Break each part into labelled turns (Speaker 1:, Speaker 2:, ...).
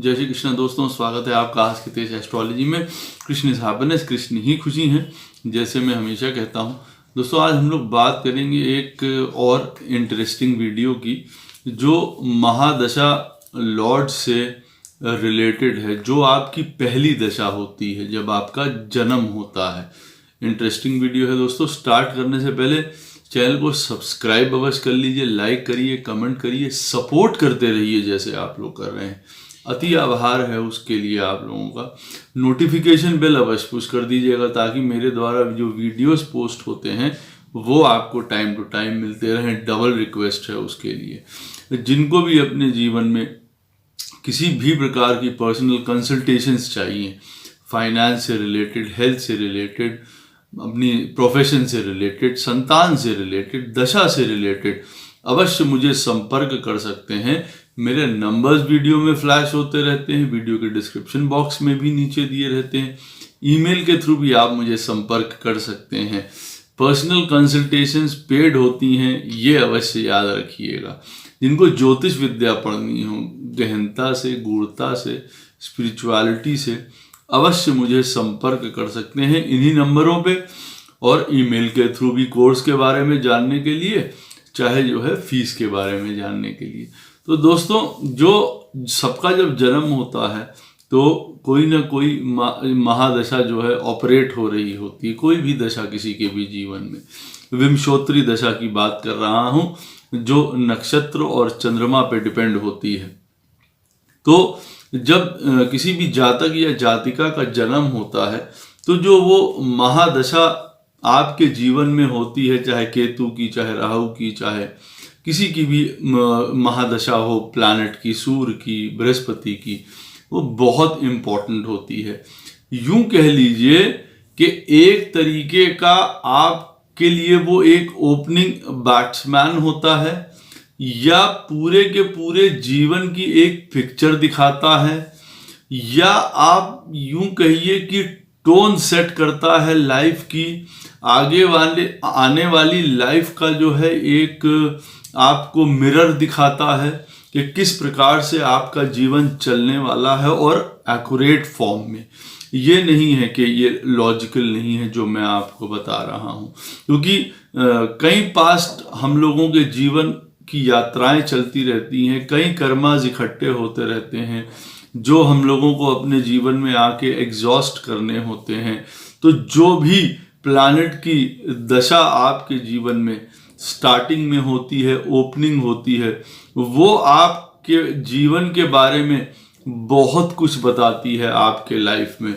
Speaker 1: जय श्री कृष्ण दोस्तों, स्वागत है आपका आज के तेज एस्ट्रोलॉजी में। कृष्ण इज हैप्पीनेस, कृष्ण ही खुशी हैं, जैसे मैं हमेशा कहता हूँ। दोस्तों आज हम लोग बात करेंगे एक और इंटरेस्टिंग वीडियो की जो महादशा लॉर्ड से रिलेटेड है, जो आपकी पहली दशा होती है जब आपका जन्म होता है। इंटरेस्टिंग वीडियो है दोस्तों। स्टार्ट करने से पहले चैनल को सब्सक्राइब अवश्य कर लीजिए, लाइक करिए, कमेंट करिए, सपोर्ट करते रहिए जैसे आप लोग कर रहे हैं। अति आभार है उसके लिए आप लोगों का। नोटिफिकेशन बेल अवश्य पुश कर दीजिएगा ताकि मेरे द्वारा जो वीडियोस पोस्ट होते हैं वो आपको टाइम टू टाइम मिलते रहें। डबल रिक्वेस्ट है उसके लिए। जिनको भी अपने जीवन में किसी भी प्रकार की पर्सनल कंसल्टेशंस चाहिए, फाइनेंस से रिलेटेड, हेल्थ से रिलेटेड, अपनी प्रोफेशन से रिलेटेड, संतान से रिलेटेड, दशा से रिलेटेड, अवश्य मुझे संपर्क कर सकते हैं। मेरे नंबर्स वीडियो में फ्लैश होते रहते हैं, वीडियो के डिस्क्रिप्शन बॉक्स में भी नीचे दिए रहते हैं। ईमेल के थ्रू भी आप मुझे संपर्क कर सकते हैं। पर्सनल कंसल्टेशंस पेड होती हैं, ये अवश्य याद रखिएगा। जिनको ज्योतिष विद्या पढ़नी हो, गहनता से, गूढ़ता से, स्पिरिचुअलिटी से, अवश्य मुझे संपर्क कर सकते हैं इन्हीं नंबरों पे। और ईमेल के थ्रू भी कोर्स के बारे में जानने के लिए, चाहे जो है फीस के बारे में जानने के लिए। तो दोस्तों जो सबका जब जन्म होता है तो कोई ना कोई महादशा जो है ऑपरेट हो रही होती है, कोई भी दशा किसी के भी जीवन में। विंशोत्तरी दशा की बात कर रहा हूँ जो नक्षत्र और चंद्रमा पे डिपेंड होती है। तो जब किसी भी जातक या जातिका का जन्म होता है तो जो वो महादशा आपके जीवन में होती है, चाहे केतु की, चाहे राहु की, चाहे किसी की भी महादशा हो, प्लैनेट की, सूर्य की, बृहस्पति की, वो बहुत इम्पोर्टेंट होती है। यूं कह लीजिए कि एक तरीके का आपके लिए वो एक ओपनिंग बैट्समैन होता है, या पूरे के पूरे जीवन की एक पिक्चर दिखाता है, या आप यूं कहिए कि टोन सेट करता है लाइफ की, आगे वाले आने वाली लाइफ का जो है एक आपको मिरर दिखाता है कि किस प्रकार से आपका जीवन चलने वाला है, और एक्यूरेट फॉर्म में। ये नहीं है कि ये लॉजिकल नहीं है जो मैं आपको बता रहा हूँ, क्योंकि कई पास्ट हम लोगों के जीवन की यात्राएं चलती रहती हैं, कई कर्मास इकट्ठे होते रहते हैं जो हम लोगों को अपने जीवन में आके एग्जॉस्ट करने होते हैं। तो जो भी प्लैनेट की दशा आपके जीवन में स्टार्टिंग में होती है, ओपनिंग होती है, वो आपके जीवन के बारे में बहुत कुछ बताती है आपके लाइफ में।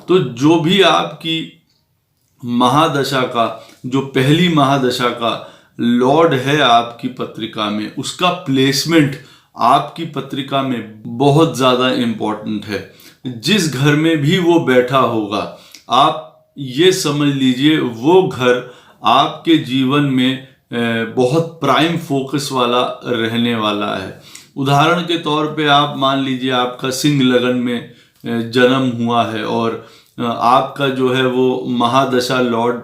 Speaker 1: तो जो भी आपकी महादशा का, जो पहली महादशा का लॉर्ड है आपकी पत्रिका में, उसका प्लेसमेंट आपकी पत्रिका में बहुत ज़्यादा इम्पोर्टेंट है। जिस घर में भी वो बैठा होगा, आप ये समझ लीजिए वो घर आपके जीवन में बहुत प्राइम फोकस वाला रहने वाला है। उदाहरण के तौर पे आप मान लीजिए आपका सिंह लगन में जन्म हुआ है और आपका जो है वो महादशा लॉर्ड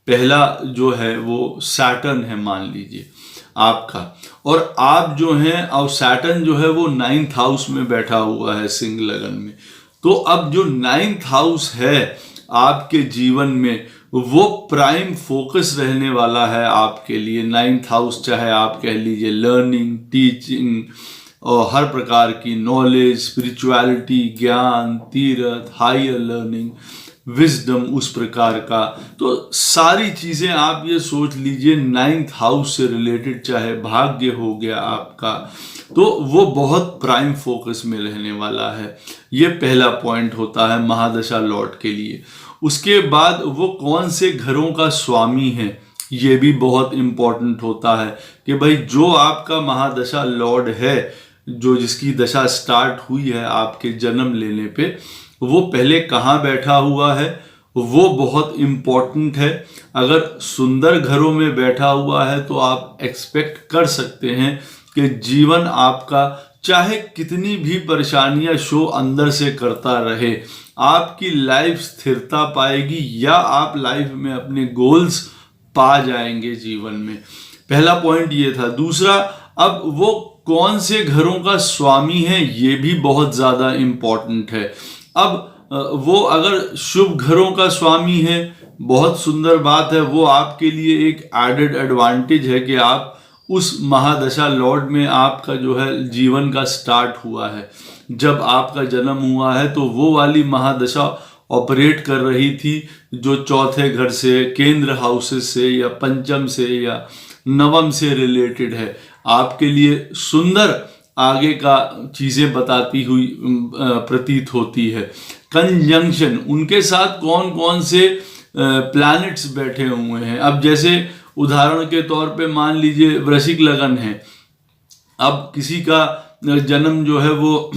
Speaker 1: पहला जो है वो सैटर्न है मान लीजिए आपका, और आप जो हैं, और सैटर्न जो है वो 9th हाउस में बैठा हुआ है सिंह लगन में। तो अब जो 9th हाउस है आपके जीवन में वो प्राइम फोकस रहने वाला है आपके लिए। 9th हाउस चाहे आप कह लीजिए लर्निंग, टीचिंग और हर प्रकार की नॉलेज, स्पिरिचुअलिटी, ज्ञान, तीर्थ, हायर लर्निंग, विजडम, उस प्रकार का। तो सारी चीज़ें आप ये सोच लीजिए 9th हाउस से रिलेटेड, चाहे भाग्य हो गया आपका, तो वो बहुत प्राइम फोकस में रहने वाला है। ये पहला पॉइंट होता है महादशा लॉर्ड के लिए। उसके बाद वो कौन से घरों का स्वामी है, ये भी बहुत इम्पोर्टेंट होता है कि भाई जो आपका महादशा लॉर्ड है, जो जिसकी दशा स्टार्ट हुई है आपके जन्म लेने पे, वो पहले कहाँ बैठा हुआ है, वो बहुत इम्पोर्टेंट है। अगर सुंदर घरों में बैठा हुआ है तो आप एक्सपेक्ट कर सकते हैं कि जीवन आपका चाहे कितनी भी परेशानियां शो अंदर से करता रहे, आपकी लाइफ स्थिरता पाएगी या आप लाइफ में अपने गोल्स पा जाएंगे जीवन में। पहला पॉइंट ये था। दूसरा, अब वो कौन से घरों का स्वामी है ये भी बहुत ज़्यादा इम्पॉर्टेंट है। अब वो अगर शुभ घरों का स्वामी है, बहुत सुंदर बात है, वो आपके लिए एक एडेड एडवांटेज है कि आप उस महादशा लॉर्ड में आपका जो है जीवन का स्टार्ट हुआ है। जब आपका जन्म हुआ है तो वो वाली महादशा ऑपरेट कर रही थी जो चौथे घर से, केंद्र हाउसेस से या पंचम से या नवम से रिलेटेड है। आपके लिए सुंदर आगे का चीजें बताती हुई प्रतीत होती है। कंजंक्शन, उनके साथ कौन कौन से प्लैनेट्स बैठे हुए हैं। अब जैसे उदाहरण के तौर पे मान लीजिए वृश्चिक लगन है, अब किसी का जन्म जो है वो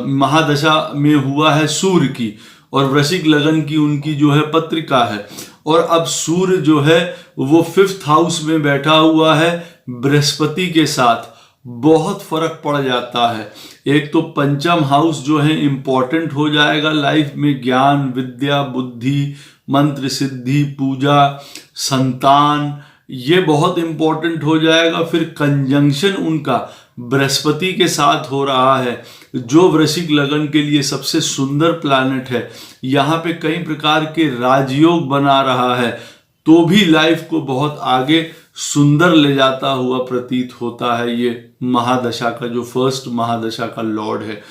Speaker 1: महादशा में हुआ है सूर्य की, और वृश्चिक लगन की उनकी जो है पत्रिका है, और अब सूर्य जो है वो 5th हाउस में बैठा हुआ है बृहस्पति के साथ। बहुत फर्क पड़ जाता है। एक तो पंचम हाउस जो है इम्पोर्टेंट हो जाएगा लाइफ में, ज्ञान, विद्या, बुद्धि, मंत्र सिद्धि, पूजा, संतान, ये बहुत इंपॉर्टेंट हो जाएगा। फिर कंजंक्शन उनका बृहस्पति के साथ हो रहा है जो वृश्चिक लगन के लिए सबसे सुंदर प्लैनेट है। यहाँ पे कई प्रकार के राजयोग बना रहा है, तो भी लाइफ को बहुत आगे सुंदर ले जाता हुआ प्रतीत होता है ये महादशा का, जो फर्स्ट महादशा का लॉर्ड है।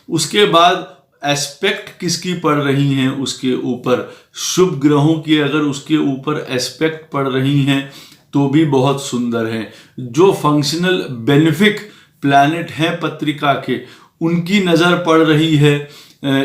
Speaker 1: उसके बाद एस्पेक्ट किसकी पड़ रही हैं उसके ऊपर, शुभ ग्रहों की अगर उसके ऊपर एस्पेक्ट पड़ रही हैं तो भी बहुत सुंदर हैं। जो फंक्शनल बेनिफिक प्लैनेट हैं पत्रिका के, उनकी नज़र पड़ रही है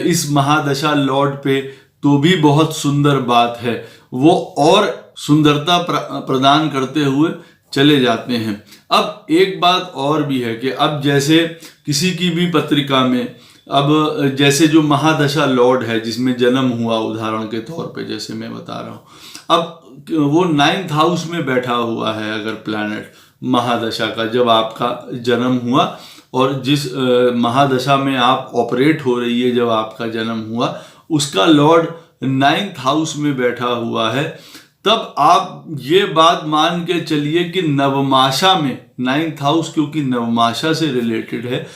Speaker 1: इस महादशा लॉर्ड पे, तो भी बहुत सुंदर बात है। वो और सुंदरता प्रदान करते हुए चले जाते हैं। अब एक बात और भी है कि अब जैसे किसी की भी पत्रिका में, अब जैसे जो महादशा लॉर्ड है जिसमें जन्म हुआ, उदाहरण के तौर पे जैसे मैं बता रहा हूँ, अब वो 9th हाउस में बैठा हुआ है अगर प्लैनेट महादशा का, जब आपका जन्म हुआ और जिस महादशा में आप ऑपरेट हो रही है जब आपका जन्म हुआ, उसका लॉर्ड 9th हाउस में बैठा हुआ है, तब आप ये बात मान के चलिए कि नवमाशा में 9th हाउस क्योंकि नवमाशा से रिलेटेड है,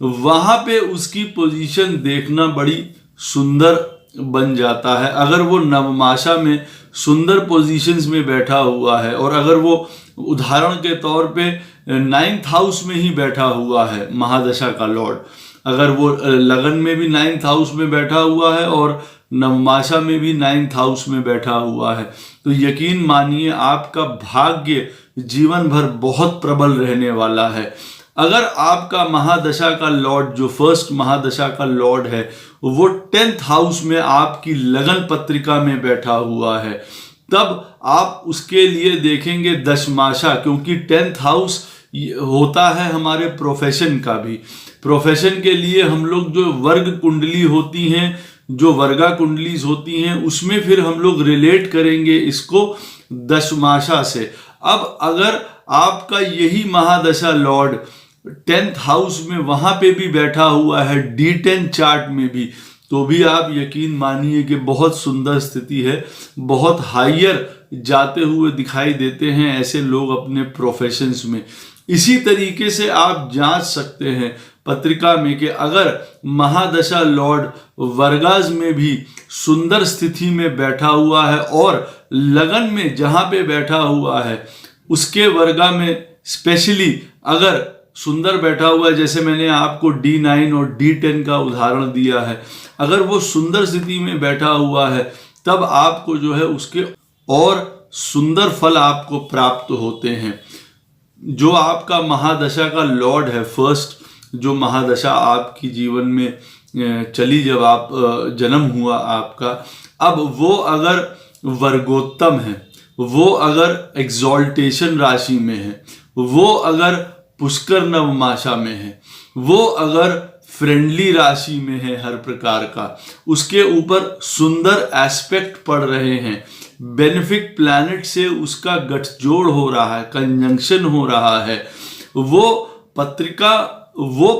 Speaker 1: वहां पे उसकी पोजीशन देखना बड़ी सुंदर बन जाता है। अगर वो नवमाशा में सुंदर पोजीशंस में बैठा हुआ है, और अगर वो उदाहरण के तौर पे 9th हाउस में ही बैठा हुआ है महादशा का लॉर्ड, अगर वो लगन में भी 9th हाउस में बैठा हुआ है और नवमाशा में भी 9th हाउस में बैठा हुआ है, तो यकीन मानिए आपका भाग्य जीवन भर बहुत प्रबल रहने वाला है। अगर आपका महादशा का लॉर्ड, जो फर्स्ट महादशा का लॉर्ड है, वो 10th हाउस में आपकी लगन पत्रिका में बैठा हुआ है, तब आप उसके लिए देखेंगे दशमाशा, क्योंकि 10th हाउस होता है हमारे प्रोफेशन का भी। प्रोफेशन के लिए हम लोग जो वर्ग कुंडली होती हैं, जो वर्गा कुंडलीज होती हैं, उसमें फिर हम लोग रिलेट करेंगे इसको दशमाशा से। अब अगर आपका यही महादशा लॉर्ड 10th हाउस में वहां पे भी बैठा हुआ है D10 चार्ट में भी, तो भी आप यकीन मानिए कि बहुत सुंदर स्थिति है, बहुत हायर जाते हुए दिखाई देते हैं ऐसे लोग अपने प्रोफेशंस में। इसी तरीके से आप जांच सकते हैं पत्रिका में कि अगर महादशा लॉर्ड वर्गाज में भी सुंदर स्थिति में बैठा हुआ है और लगन में जहां पे बैठा हुआ है उसके वर्गा में स्पेशली अगर सुंदर बैठा हुआ है, जैसे मैंने आपको D9 और D10 का उदाहरण दिया है, अगर वो सुंदर स्थिति में बैठा हुआ है, तब आपको जो है उसके और सुंदर फल आपको प्राप्त होते हैं। जो आपका महादशा का लॉर्ड है, फर्स्ट जो महादशा आपकी जीवन में चली जब आप जन्म हुआ आपका, अब वो अगर वर्गोत्तम है, वो अगर एग्जॉल्टेशन राशि में है, वो अगर पुष्कर नवमाशा में है, वो अगर फ्रेंडली राशि में है हर प्रकार का, उसके ऊपर सुंदर एस्पेक्ट पड़ रहे हैं, बेनिफिक प्लैनेट से उसका गठजोड़ हो रहा है, कंजंक्शन हो रहा है, वो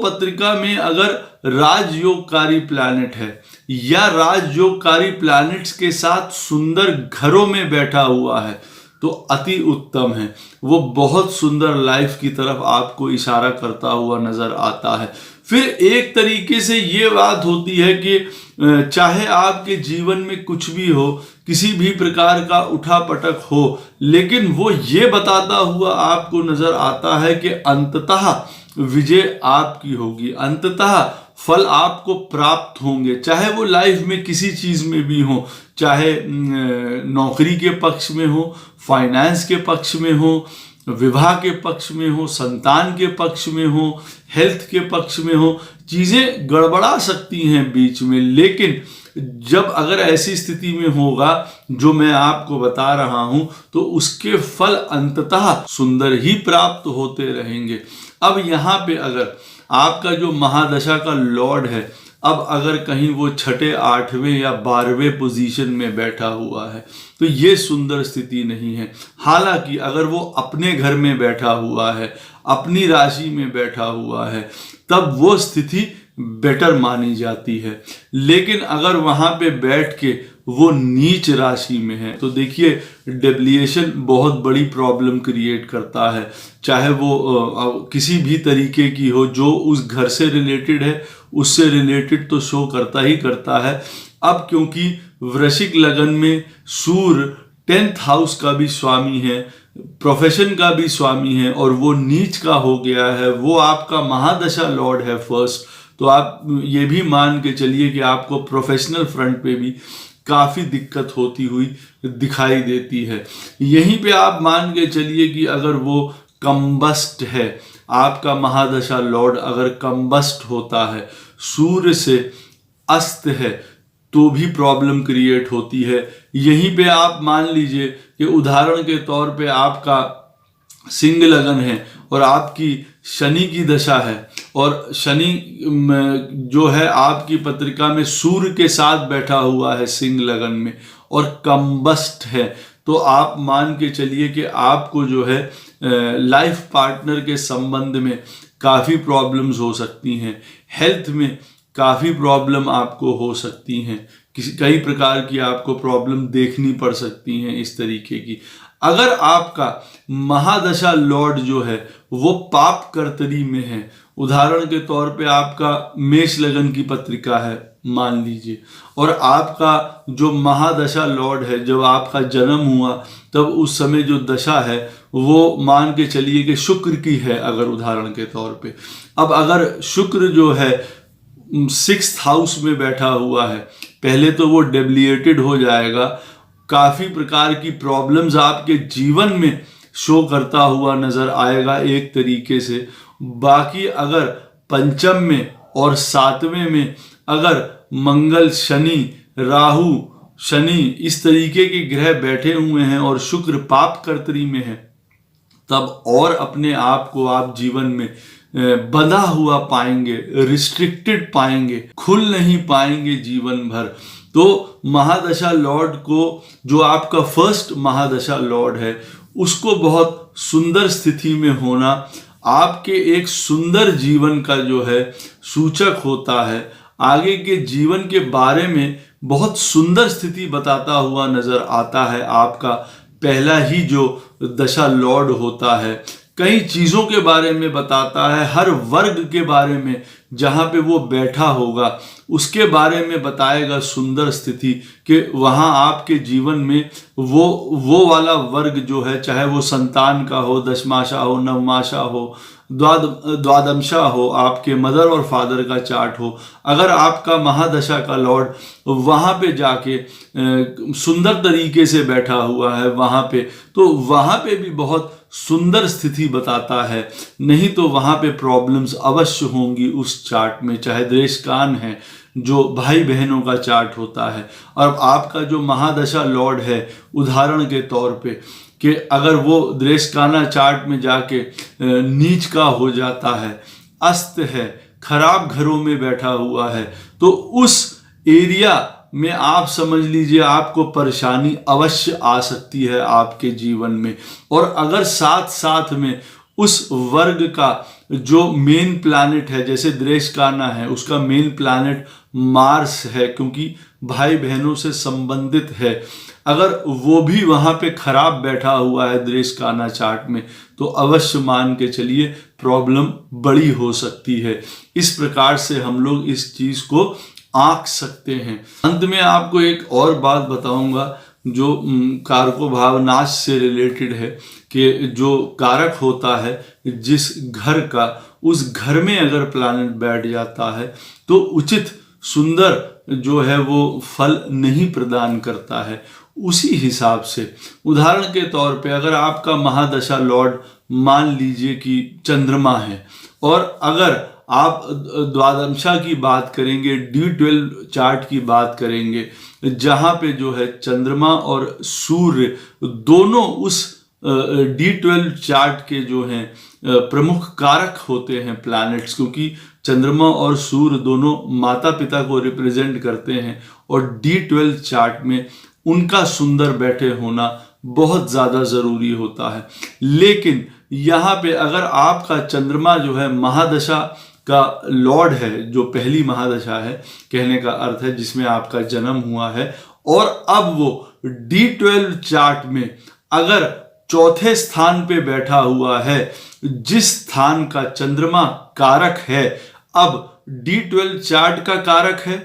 Speaker 1: पत्रिका में अगर राजयोगकारी प्लैनेट है या राजयोगकारी प्लैनेट्स के साथ सुंदर घरों में बैठा हुआ है, तो अति उत्तम है। वो बहुत सुंदर लाइफ की तरफ आपको इशारा करता हुआ नजर आता है। फिर एक तरीके से ये बात होती है कि चाहे आपके जीवन में कुछ भी हो, किसी भी प्रकार का उठापटक हो, लेकिन वो ये बताता हुआ आपको नजर आता है कि अंततः विजय आपकी होगी, अंततः फल आपको प्राप्त होंगे, चाहे वो लाइफ में किसी चीज में भी हो, चाहे नौकरी के पक्ष में हो, फाइनेंस के पक्ष में हो, विवाह के पक्ष में हो, संतान के पक्ष में हो, हेल्थ के पक्ष में हो। चीजें गड़बड़ा सकती हैं बीच में, लेकिन जब अगर ऐसी स्थिति में होगा जो मैं आपको बता रहा हूं, तो उसके फल अंततः सुंदर ही प्राप्त होते रहेंगे। अब यहाँ पे अगर आपका जो महादशा का लॉर्ड है, अब अगर कहीं वो छठे, आठवें या 12वें पोजीशन में बैठा हुआ है, तो ये सुंदर स्थिति नहीं है। हालांकि अगर वो अपने घर में बैठा हुआ है, अपनी राशि में बैठा हुआ है, तब वो स्थिति बेटर मानी जाती है। लेकिन अगर वहां पे बैठ के वो नीच राशि में है, तो देखिए डेविएशन बहुत बड़ी प्रॉब्लम क्रिएट करता है। चाहे वो किसी भी तरीके की हो, जो उस घर से रिलेटेड है उससे रिलेटेड तो शो करता ही करता है। अब क्योंकि वृश्चिक लगन में सूर्य 10th हाउस का भी स्वामी है, प्रोफेशन का भी स्वामी है, और वो नीच का हो गया है, वो आपका महादशा लॉर्ड है फर्स्ट। तो आप ये भी मान के चलिए कि आपको प्रोफेशनल फ्रंट पे भी काफ़ी दिक्कत होती हुई दिखाई देती है। यहीं पे आप मान के चलिए कि अगर वो कम्बस्ट है, आपका महादशा लॉर्ड अगर कम्बस्ट होता है, सूर्य से अस्त है, तो भी प्रॉब्लम क्रिएट होती है। यहीं पे आप मान लीजिए कि उदाहरण के तौर पे आपका सिंह लगन है और आपकी शनि की दशा है, और शनि जो है आपकी पत्रिका में सूर्य के साथ बैठा हुआ है सिंह लगन में और कम्बस्ट है, तो आप मान के चलिए कि आपको जो है लाइफ पार्टनर के संबंध में काफ़ी प्रॉब्लम्स हो सकती हैं, हेल्थ में काफ़ी प्रॉब्लम आपको हो सकती हैं, कई प्रकार की आपको प्रॉब्लम देखनी पड़ सकती हैं इस तरीके की। अगर आपका महादशा लॉर्ड जो है वो पाप कर्तरी में है, उदाहरण के तौर पे आपका मेष लगन की पत्रिका है मान लीजिए, और आपका जो महादशा लॉर्ड है, जब आपका जन्म हुआ तब उस समय जो दशा है वो मान के चलिए कि शुक्र की है अगर उदाहरण के तौर पे। अब अगर शुक्र जो है 6th हाउस में बैठा हुआ है, पहले तो वो डेबिलिएटेड हो जाएगा, काफ़ी प्रकार की प्रॉब्लम्स आपके जीवन में शो करता हुआ नज़र आएगा एक तरीके से। बाकी अगर पंचम में और 7वें में अगर मंगल, शनि, राहु, शनि इस तरीके के ग्रह बैठे हुए हैं और शुक्र पाप कर्तरी में है, तब और अपने आप को आप जीवन में बंधा हुआ पाएंगे, रिस्ट्रिक्टेड पाएंगे, खुल नहीं पाएंगे जीवन भर। तो महादशा लॉर्ड को, जो आपका फर्स्ट महादशा लॉर्ड है, उसको बहुत सुंदर स्थिति में होना आपके एक सुंदर जीवन का जो है सूचक होता है। आगे के जीवन के बारे में बहुत सुंदर स्थिति बताता हुआ नजर आता है आपका पहला ही जो दशा लॉर्ड होता है। कई चीज़ों के बारे में बताता है, हर वर्ग के बारे में जहाँ पे वो बैठा होगा उसके बारे में बताएगा सुंदर स्थिति कि वहाँ आपके जीवन में वो वाला वर्ग जो है, चाहे वो संतान का हो, दशमाशा हो, नवमाशा हो, द्वादमशा हो, आपके मदर और फादर का चार्ट हो, अगर आपका महादशा का लॉर्ड वहाँ पे जाके सुंदर तरीके से बैठा हुआ है वहाँ पे, तो वहाँ पे भी बहुत सुंदर स्थिति बताता है। नहीं तो वहाँ पे प्रॉब्लम्स अवश्य होंगी उस चार्ट में, चाहे देशकान है जो भाई बहनों का चार्ट होता है। और आपका जो महादशा लॉर्ड है, उदाहरण के तौर पे कि अगर वो देशकाना चार्ट में जाके नीच का हो जाता है, अस्त है, खराब घरों में बैठा हुआ है, तो उस एरिया में आप समझ लीजिए आपको परेशानी अवश्य आ सकती है आपके जीवन में। और अगर साथ साथ में उस वर्ग का जो मेन प्लैनेट है, जैसे देशकाना है, उसका मेन प्लैनेट मार्स है, क्योंकि भाई बहनों से संबंधित है। अगर वो भी वहां पे खराब बैठा हुआ है दृष्टिकाना चार्ट में, तो अवश्य मान के चलिए प्रॉब्लम बड़ी हो सकती है। इस प्रकार से हम लोग इस चीज को आंक सकते हैं। अंत में आपको एक और बात बताऊंगा जो कारको भावनाश से रिलेटेड है, कि जो कारक होता है जिस घर का, उस घर में अगर प्लैनेट बैठ जाता है तो उचित सुंदर जो है वो फल नहीं प्रदान करता है। उसी हिसाब से उदाहरण के तौर पे अगर आपका महादशा लॉर्ड मान लीजिए कि चंद्रमा है, और अगर आप द्वादशा की बात करेंगे, D12 चार्ट की बात करेंगे, जहां पे जो है चंद्रमा और सूर्य दोनों उस D12 चार्ट के जो हैं प्रमुख कारक होते हैं प्लैनेट्स, क्योंकि चंद्रमा और सूर्य दोनों माता पिता को रिप्रेजेंट करते हैं, और D12 चार्ट में उनका सुंदर बैठे होना बहुत ज़्यादा ज़रूरी होता है। लेकिन यहाँ पे अगर आपका चंद्रमा जो है महादशा का लॉर्ड है, जो पहली महादशा है कहने का अर्थ है जिसमें आपका जन्म हुआ है, और अब वो D12 चार्ट में अगर चौथे स्थान पे बैठा हुआ है, जिस स्थान का चंद्रमा कारक है, अब D12 चार्ट का कारक है,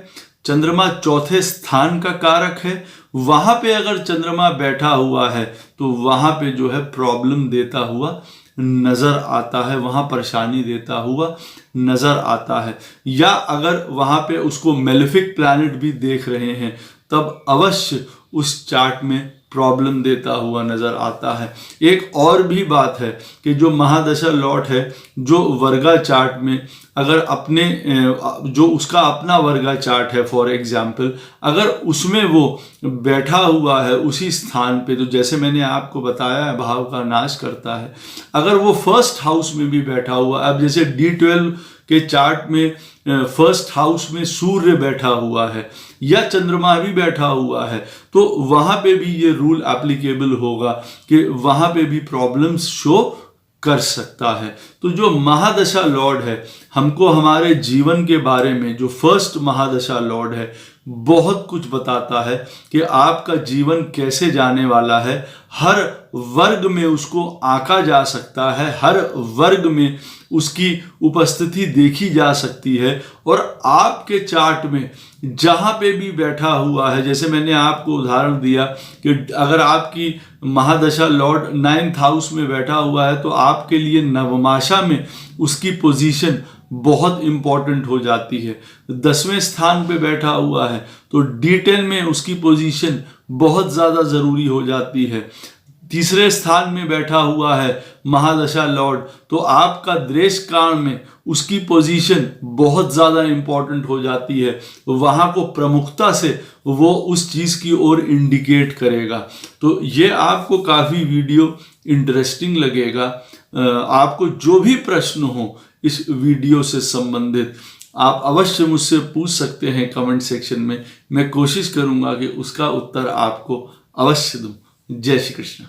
Speaker 1: चंद्रमा चौथे स्थान का कारक है, वहां पे अगर चंद्रमा बैठा हुआ है तो वहां पे जो है प्रॉब्लम देता हुआ नजर आता है, वहां परेशानी देता हुआ नजर आता है। या अगर वहां पे उसको मेलेफिक प्लैनेट भी देख रहे हैं तब अवश्य उस चार्ट में प्रॉब्लम देता हुआ नजर आता है। एक और भी बात है कि जो महादशा लॉर्ड है, जो वर्गा चार्ट में अगर अपने जो उसका अपना वर्गा चार्ट है फॉर एग्जाम्पल, अगर उसमें वो बैठा हुआ है उसी स्थान पे, तो जैसे मैंने आपको बताया है भाव का नाश करता है, अगर वो फर्स्ट हाउस में भी बैठा हुआ, अब जैसे D12 के चार्ट में फर्स्ट हाउस में सूर्य बैठा हुआ है या चंद्रमा भी बैठा हुआ है, तो वहां पे भी ये रूल एप्लीकेबल होगा कि वहां पे भी प्रॉब्लम्स शो कर सकता है। तो जो महादशा लॉर्ड है हमको हमारे जीवन के बारे में, जो फर्स्ट महादशा लॉर्ड है, बहुत कुछ बताता है कि आपका जीवन कैसे जाने वाला है। हर वर्ग में उसको आंका जा सकता है, हर वर्ग में उसकी उपस्थिति देखी जा सकती है, और आपके चार्ट में जहां पे भी बैठा हुआ है, जैसे मैंने आपको उदाहरण दिया कि अगर आपकी महादशा लॉर्ड 9th हाउस में बैठा हुआ है तो आपके लिए नवमाशा में उसकी पोजीशन बहुत इंपॉर्टेंट हो जाती है। 10वें स्थान पे बैठा हुआ है तो D10 में उसकी पोजीशन बहुत ज़्यादा ज़रूरी हो जाती है। तीसरे स्थान में बैठा हुआ है महादशा लॉर्ड, तो आपका दृष्टिकाल में उसकी पोजीशन बहुत ज़्यादा इंपॉर्टेंट हो जाती है, वहाँ को प्रमुखता से वो उस चीज़ की ओर इंडिकेट करेगा। तो ये आपको काफ़ी वीडियो इंटरेस्टिंग लगेगा। आपको जो भी प्रश्न हो इस वीडियो से संबंधित, आप अवश्य मुझसे पूछ सकते हैं कमेंट सेक्शन में। मैं कोशिश करूँगा कि उसका उत्तर आपको अवश्य दूँ। जय श्री कृष्ण।